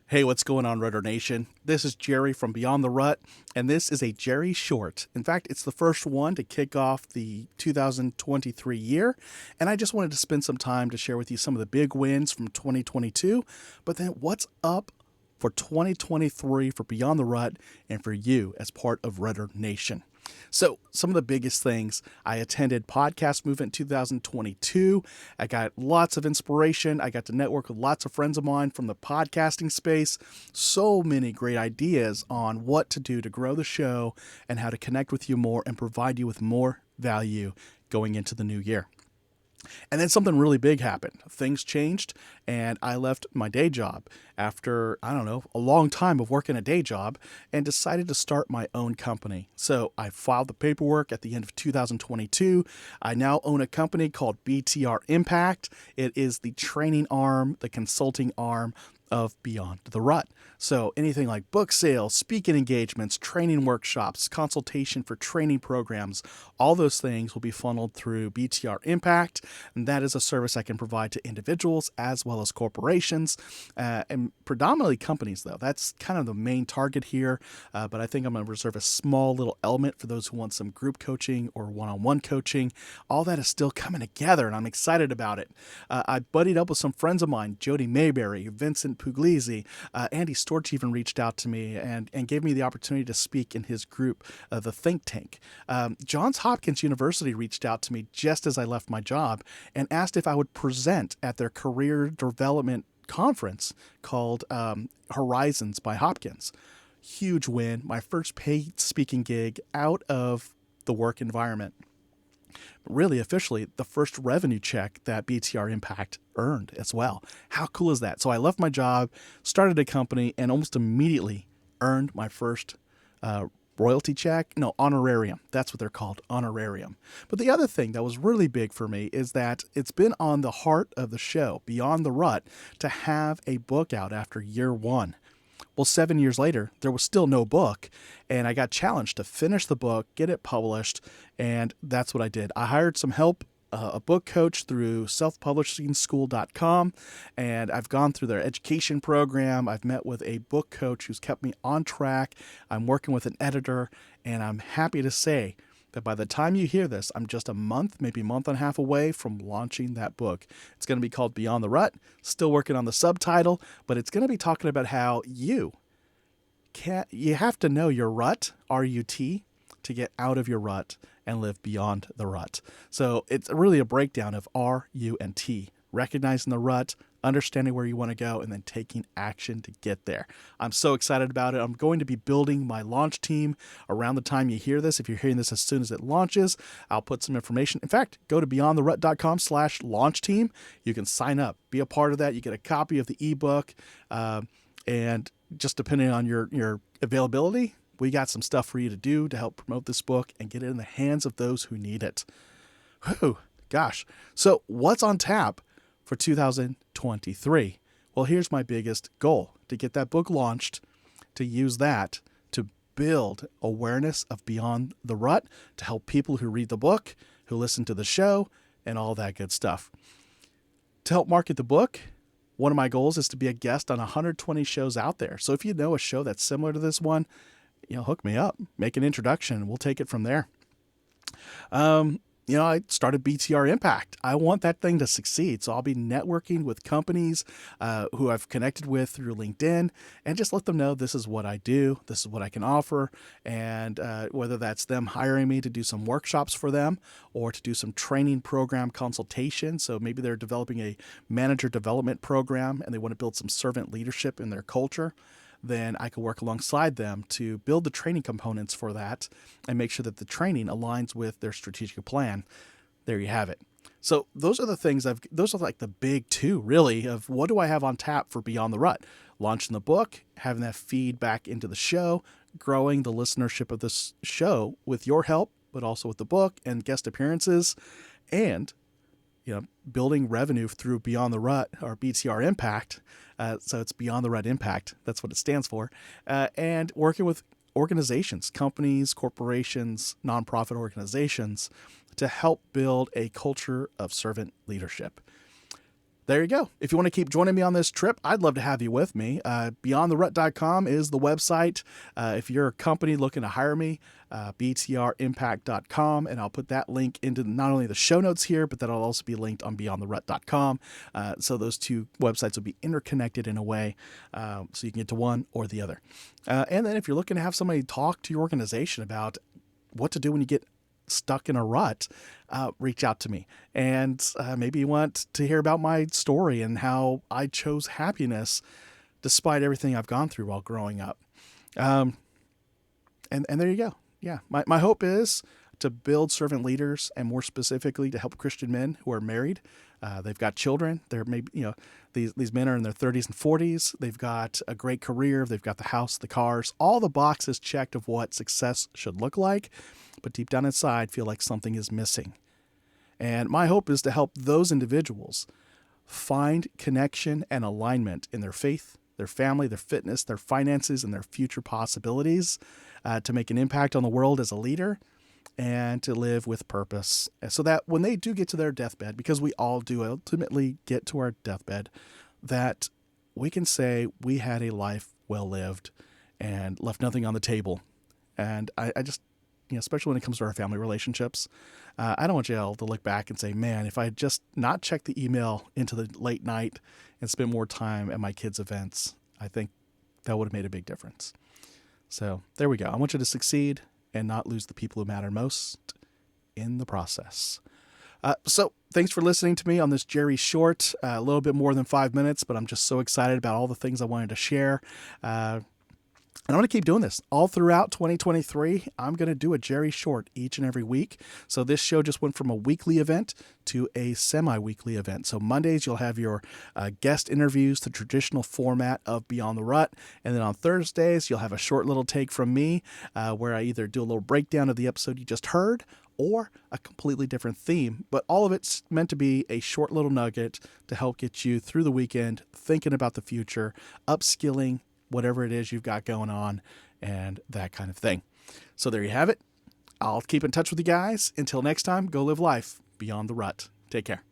Hey, what's going on, Rudder Nation? This is Jerry from Beyond the Rut, and this is a Jerry Short. In fact, it's the first one to kick off the 2023 year, and I just wanted to spend some time to share with you some of the big wins from 2022, but then what's up for 2023 for Beyond the Rut and for you as part of Rudder Nation. So, some of the biggest things, I attended Podcast Movement 2022. I got lots of inspiration. I got to network with lots of friends of mine from the podcasting space. So many great ideas on what to do to grow the show and how to connect with you more and provide you with more value going into the new year. And then something really big happened. Things changed, and I left my day job after, a long time of working a day job and decided to start my own company. So I filed the paperwork at the end of 2022. I now own a company called BtR Impact. It is the training arm, the consulting arm of Beyond the Rut. So anything like book sales, speaking engagements, training workshops, consultation for training programs, all those things will be funneled through BtR Impact. And that is a service I can provide to individuals as well as corporations, and predominantly companies, though. That's kind of the main target here. But I think I'm going to reserve a small little element for those who want some group coaching or one-on-one coaching. All that is still coming together, and I'm excited about it. I buddied up with some friends of mine, Jody Mayberry, Vincent Puglisi, Andy Storch even reached out to me and gave me the opportunity to speak in his group, the Think Tank. Johns Hopkins University reached out to me just as I left my job and asked if I would present at their career development conference called Horizons by Hopkins. Huge win, my first paid speaking gig out of the work environment. Really officially the first revenue check that BtR Impact earned as well. How cool is that? So I left my job, started a company, and almost immediately earned my first royalty check. No, honorarium. That's what they're called, honorarium. But the other thing that was really big for me is that it's been on the heart of the show, Beyond the Rut, to have a book out after year one. Well, 7 years later, there was still no book, and I got challenged to finish the book, get it published, and that's what I did. I hired some help, a book coach through selfpublishingschool.com, and I've gone through their education program. I've met with a book coach who's kept me on track. I'm working with an editor, and I'm happy to say that by the time you hear this, I'm just a month, maybe a month and a half away from launching that book. It's going to be called Beyond the Rut. Still working on the subtitle, but it's going to be talking about how you have to know your rut, R-U-T, to get out of your rut and live beyond the rut. So it's really a breakdown of R, U, and T. Recognizing the rut, understanding where you want to go, and then taking action to get there. I'm so excited about it. I'm going to be building my launch team around the time you hear this. If you're hearing this as soon as it launches, I'll put some information. In fact, go to beyondtherut.com/launch team. You can sign up, be a part of that. You get a copy of the ebook, and just depending on your availability, we got some stuff for you to do to help promote this book and get it in the hands of those who need it. Whew, gosh. So what's on tap for 2023? Well, here's my biggest goal: to get that book launched, to use that to build awareness of Beyond the Rut, to help people who read the book, who listen to the show, and all that good stuff. To help market the book, one of my goals is to be a guest on 120 shows out there. So if you know a show that's similar to this one, hook me up, make an introduction, and we'll take it from there. I started BtR Impact. I want that thing to succeed. So I'll be networking with companies who I've connected with through LinkedIn and just let them know this is what I do, this is what I can offer. And whether that's them hiring me to do some workshops for them or to do some training program consultation. So maybe they're developing a manager development program and they want to build some servant leadership in their culture. Then I could work alongside them to build the training components for that and make sure that the training aligns with their strategic plan. There you have it. So those are the things those are like the big two, really, of what do I have on tap for Beyond the Rut? Launching the book, having that feed back into the show, growing the listenership of this show with your help, but also with the book and guest appearances, and building revenue through Beyond the Rut or BtR Impact. So it's Beyond the Rut Impact. That's what it stands for. And working with organizations, companies, corporations, nonprofit organizations to help build a culture of servant leadership. there you go. If you want to keep joining me on this trip, I'd love to have you with me. BeyondTheRut.com is the website. If you're a company looking to hire me, BtRImpact.com, and I'll put that link into not only the show notes here, but that'll also be linked on BeyondTheRut.com. So those two websites will be interconnected in a way, so you can get to one or the other. And then if you're looking to have somebody talk to your organization about what to do when you get stuck in a rut, reach out to me. And maybe you want to hear about my story and how I chose happiness despite everything I've gone through while growing up. And there you go. Yeah. My hope is to build servant leaders, and more specifically to help Christian men who are married. They've got children. They're maybe, these men are in their 30s and 40s. They've got a great career. They've got the house, the cars, all the boxes checked of what success should look like, but deep down inside feel like something is missing. And my hope is to help those individuals find connection and alignment in their faith, their family, their fitness, their finances, and their future possibilities, to make an impact on the world as a leader and to live with purpose, so that when they do get to their deathbed, because we all do ultimately get to our deathbed, that we can say we had a life well lived and left nothing on the table. And I just, especially when it comes to our family relationships, I don't want you all to look back and say, man, if I had just not checked the email into the late night and spent more time at my kids' events, I think that would have made a big difference. So there we go. I want you to succeed and not lose the people who matter most in the process. So thanks for listening to me on this Jerry Short, a little bit more than 5 minutes, but I'm just so excited about all the things I wanted to share. And I'm going to keep doing this all throughout 2023. I'm going to do a Jerry Short each and every week. So this show just went from a weekly event to a semi-weekly event. So Mondays, you'll have your guest interviews, the traditional format of Beyond the Rut. And then on Thursdays, you'll have a short little take from me where I either do a little breakdown of the episode you just heard or a completely different theme. But all of it's meant to be a short little nugget to help get you through the weekend, thinking about the future, upskilling, whatever it is you've got going on, and that kind of thing. So there you have it. I'll keep in touch with you guys. Until next time, go live life beyond the rut. Take care.